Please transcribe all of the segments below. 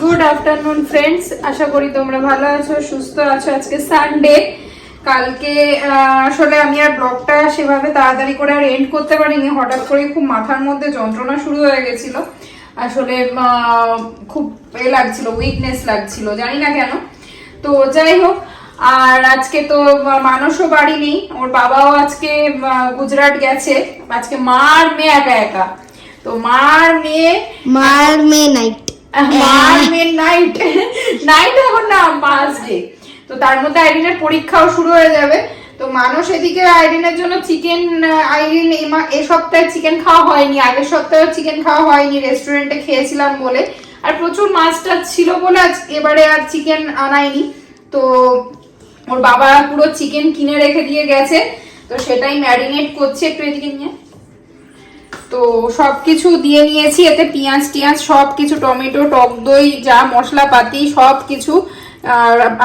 Good afternoon friends, আশা করি তোমরা ভালো আছো, সুস্থ আছো। আজকে সানডে, কালকে আসলে আমি আর ব্লগটা সেভাবে তাড়াতাড়ি করে আর এন্ড করতে পারিনি। হঠাৎ করে খুব মাথার মধ্যে যন্ত্রণা শুরু হয়ে গেছিল, আসলে খুব লাগছিল, উইকনেস লাগছিল, জানি না কেন। তো যাই হোক, আর আজকে তো মানুষও বাড়ি নেই, ওর বাবাও আজকে গুজরাট গেছে। আজকে মা আর মেয়ে একা একা। তো মার মেয়ে নাইট নাইট এখন না, মাস ডে। তো তার মধ্যে আইরিনের পরীক্ষাও শুরু হয়ে যাবে। তো মানুষ এদিকে আইরিনের জন্য চিকেন, আইরিন এই সপ্তাহে চিকেন খাওয়া হয়নি, আগের সপ্তাহে চিকেন খাওয়া হয়নি, রেস্টুরেন্টে খেয়েছিলাম বলে, আর প্রচুর মাছ টাছ ছিল বলে এবারে আর চিকেন আনাইনি। তো ওর বাবা পুরো চিকেন কিনে রেখে দিয়ে গেছে, তো সেটাই ম্যারিনেট করছে। একটু এদিকে নিয়ে, তো সবকিছু দিয়ে নিয়েছি, এতে পেঁয়াজ টিয়াজ সবকিছু, টমেটো, টক দই, যা মশলাপাতি সবকিছু,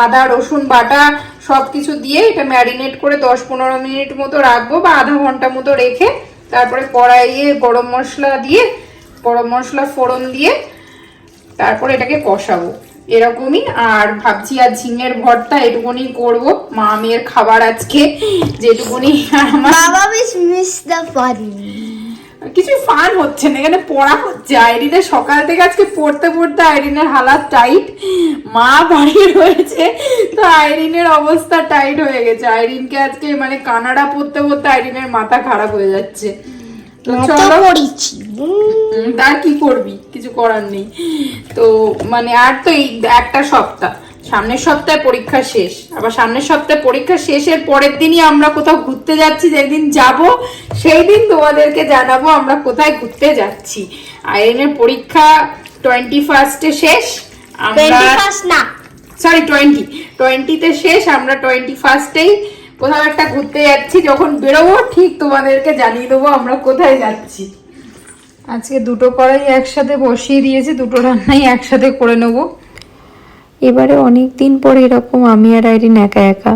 আদা রসুন বাটা সবকিছু দিয়ে এটা ম্যারিনেট করে 10-15 মিনিট মতো রাখবো, বা আধা ঘন্টা মতো রেখে তারপরে কড়াইয়ে গরম মশলা দিয়ে, গরম মশলা ফোড়ন দিয়ে তারপরে এটাকে কষাবো, এরকমই। আর ভাবছি আর ঝিঙের ভর্তা এটুকুনি করবো, মা মেয়ের খাবার আজকে যেটুকুনি। কিছু ফান হচ্ছে না, এখানে পড়া হচ্ছে। আইরিনের সকাল থেকে আজকে পড়তে পড়তে আইরিনের হালাত টাইট, মা বাড়ি রয়েছে, তো আইরিনের অবস্থা টাইট হয়ে গেছে। আইরিনকে আজকে মানে কানাডা পড়তে পড়তে আইরিনের মাথা খারাপ হয়ে যাচ্ছে। তো চলো, তার কি করবি, কিছু করার নেই। তো মানে আর তো এই একটা সপ্তাহ, সামনের সপ্তাহে পরীক্ষা শেষ, আবার সামনের সপ্তাহে পরীক্ষা শেষের পরের দিনই আমরা কোথাও ঘুরতে যাচ্ছি। যেদিন যাব সেই দিন তোমাদেরকে জানাবো আমরা কোথায় ঘুরতে যাচ্ছি। আইরিনের পরীক্ষা 21 শেষ, আমরা সরি 20তে শেষ, আমরা 21 কোথাও একটা ঘুরতে যাচ্ছি। যখন বেরোবো ঠিক তোমাদেরকে জানিয়ে দেবো আমরা কোথায় যাচ্ছি। আজকে দুটো কড়াই একসাথে বসিয়ে দিয়েছি, দুটো রান্নাই একসাথে করে নেবো। এবারে অনেক দিন পরে এরকম আমি আর আইরিন একা একা।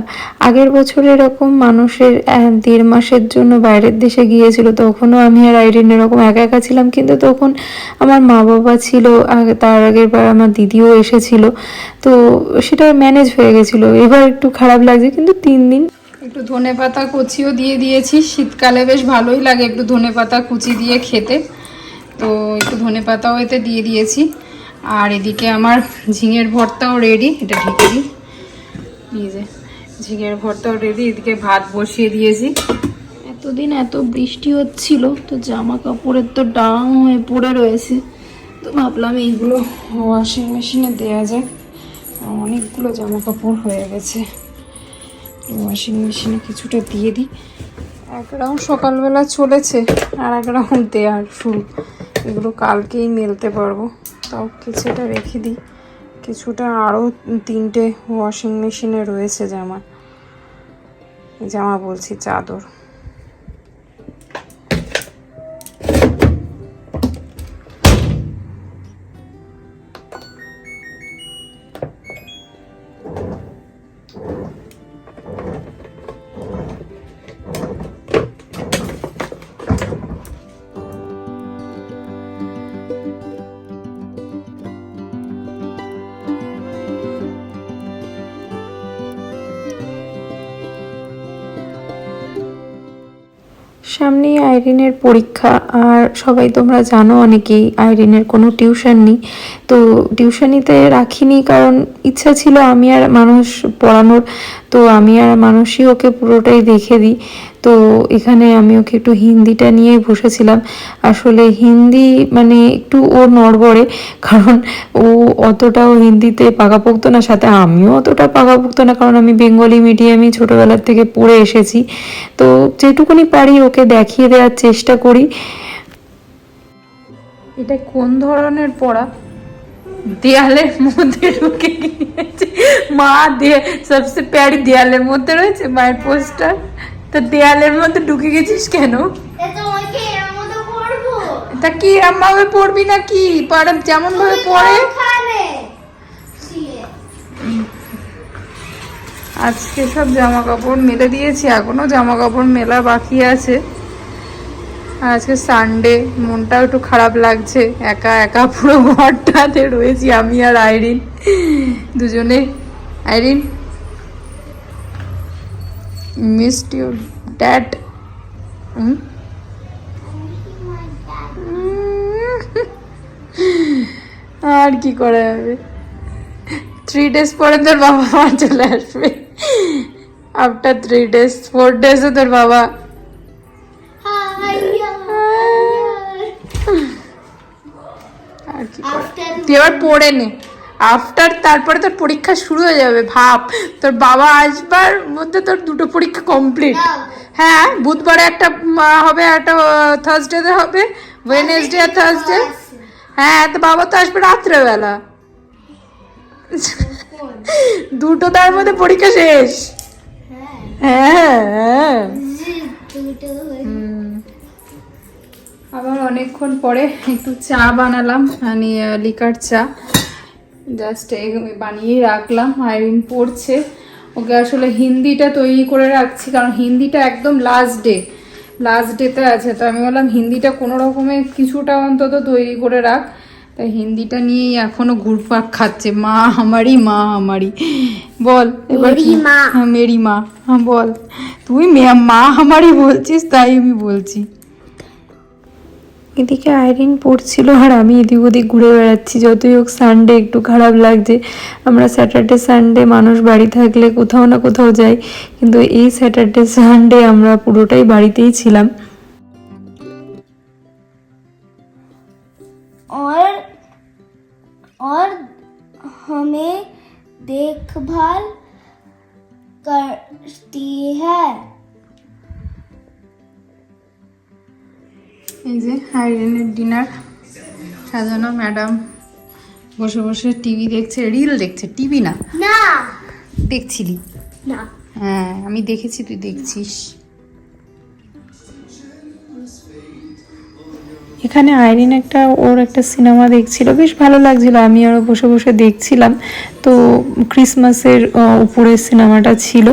আগের বছর এরকম মানুষের 1.5 মাসের জন্য বাইরের দেশে গিয়েছিল, তখনও আমি আর আইরিন এরকম একা একা ছিলাম, কিন্তু তখন আমার মা বাবা ছিল, তার আগের বার আমার দিদিও এসেছিল, তো সেটা ম্যানেজ হয়ে গেছিলো। এবার একটু খারাপ লাগছে, কিন্তু 3 দিন। একটু ধনেপাতা কুচিও দিয়ে দিয়েছি, শীতকালে বেশ ভালোই লাগে একটু ধনেপাতা কুচি দিয়ে খেতে, তো একটু ধনেপাতাও এতে দিয়ে দিয়েছি। আর এদিকে আমার ঝিঙের ভর্তাও রেডি, এটা ঢেকে দিই, এই যে ঝিঙের ভর্তাও রেডি। এদিকে ভাত বসিয়ে দিয়েছি। এতদিন এত বৃষ্টি হচ্ছিল, তো জামা কাপড়ের তো ডাং হয়ে পড়ে রয়েছে, তো ভাবলাম এইগুলো ওয়াশিং মেশিনে দেওয়া যায়। অনেকগুলো জামা কাপড় হয়ে গেছে, ওয়াশিং মেশিনে কিছুটা দিয়ে দিই। এক রাউন্ড সকালবেলা চলেছে, আর এক রাউন্ড দেওয়ার শুরু, এগুলো কালকেই মেলতে পারবো, তাও কিছুটা রেখে দিই। কিছুটা আরও 3টে ওয়াশিং মেশিনে রয়েছে জামা বলছি, চাদর। সামনেই আইরিনের পরীক্ষা, আর সবাই তোমরা জানো অনেকেই আইরিনের কোনো টিউশন নেই, তো টিউশনিতে রাখিনি, কারণ ইচ্ছা ছিল আমি আর মানুষ পড়ানোর, তো আমি আর মানুষই ওকে পুরোটাই দেখে দিই। তো এখানে আমি ওকে একটু হিন্দিটা নিয়ে বসেছিলাম। আসলে হিন্দি মানে একটু ও নড়বড়ে, কারণ ও অতটাও হিন্দিতে পাকাপোক্ত না, সাথে আমিও অতটা পাকাপোক্ত না, কারণ আমি বেঙ্গলি মিডিয়ামে ছোটোবেলার থেকে পড়ে এসেছি। তো যেটুকুনি পারি ওকে দেখিয়ে দেওয়ার চেষ্টা করি। এটা কোন ধরনের পড়া, দেয়ালের মধ্যে ঢুকে গিয়েছে। মা সবচেয়ে প্যারি দেয়ালের মধ্যে রয়েছে মায়ের পোস্টার, তো দেয়ালের মধ্যে ঢুকে গেছিস কেন? তা কি এরম ভাবে পড়বি না কি, যেমন ভাবে পড়ে। আজকে সব জামা কাপড় মেলে দিয়েছি, এখনো জামা কাপড় মেলা বাকি আছে। আর আজকে সানডে, মনটাও একটু খারাপ লাগছে, একা একা পুরো ঘরটাতে রয়েছি আমি আর আইরিন দুজনে। Irene, missed your dad. আর কি করা যাবে, 3 days পরে তোর বাবা মা চলে আসবে। আফটার 3 days, 4 days তোর বাবা। আর কি করা, তুই এবার পড়ে নে। আফটার, তারপরে তোর পরীক্ষা শুরু হয়ে যাবে। ভাব, তোর বাবা আসবার মধ্যে তোর 2টো পরীক্ষা কমপ্লিট। হ্যাঁ, বুধবারে একটা হবে, একটা থার্সডেতে হবে, ওয়েডনেসডে আর থার্সডে। হ্যাঁ, তো বাবা তো আসবে রাত্রেবেলা। 2টো তার মধ্যে পরীক্ষা শেষ। হ্যাঁ হ্যাঁ। আবার অনেকক্ষণ পরে একটু চা বানালাম, মানে লিকার চা, জাস্ট বানিয়ে রাখলাম। আইরিন পড়ছে, ওকে আসলে হিন্দিটা তৈরি করে রাখছি, কারণ হিন্দিটা একদম লাস্ট ডেতে আছে। তো আমি বললাম হিন্দিটা কোনো রকমে কিছুটা অন্তত তৈরি করে রাখ। তাই হিন্দিটা নিয়েই এখনো ঘুরপাক খাচ্ছে, মা আমারই, মা আমারই। বল এবার কি? হ্যাঁ, মেরি মা। হ্যাঁ বল, তুই মা আমারই বলছিস, তাই আমি বলছি। এদিকে আইরিন পড়ছিল আর আমি এদিক ওদিক ঘুরে বেড়াচ্ছি। যতই হোক সানডে একটু খারাপ লাগছে। আমরা স্যাটারডে সানডে মানুষ বাড়ি থাকলে কোথাও না কোথাও যাই, কিন্তু এই স্যাটারডে সানডে আমরা পুরোটাই বাড়িতেই ছিলাম। और हमें देखभाल करती है। এই যে আইরিনের ডিনার সাজানো, ম্যাডাম বসে বসে টিভি দেখছে, রিল দেখছে, টিভি না। না দেখছিলি? না, হ্যাঁ আমি দেখেছি, তুই দেখছিস। এখানে আইরিন ওর একটা সিনেমা দেখছিল, বেশ ভালো লাগছিল, আমি আরও বসে বসে দেখছিলাম। তো ক্রিসমাসের উপরে সিনেমাটা ছিল।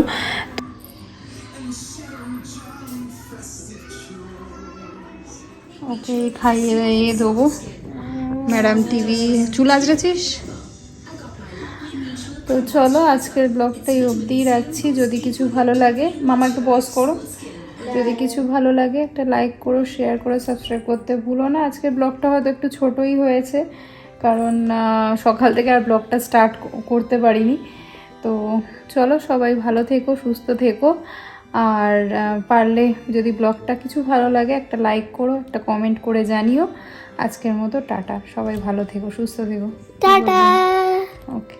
ওকে খাইয়ে দাইয়ে দেবো। ম্যাডাম টিভি, চুল আঁচড়েছিস? তো চলো আজকের ব্লগটাই অবধিই রাখছি। যদি কিছু ভালো লাগে, মামা একটু পজ করো, যদি কিছু ভালো লাগে একটা লাইক করো, শেয়ার করো, সাবস্ক্রাইব করতে ভুলো না। আজকের ব্লগটা হয়তো একটু ছোটই হয়েছে, কারণ সকাল থেকে আর ব্লগটা স্টার্ট করতে পারিনি। তো চলো, সবাই ভালো থেকো, সুস্থ থেকো। আর পারলে যদি ব্লগটা কিছু ভালো লাগে একটা লাইক করো, একটা কমেন্ট করে জানিও। আজকের মতো টাটা, সবাই ভালো থেকো, সুস্থ থেকো। টাটা। ওকে।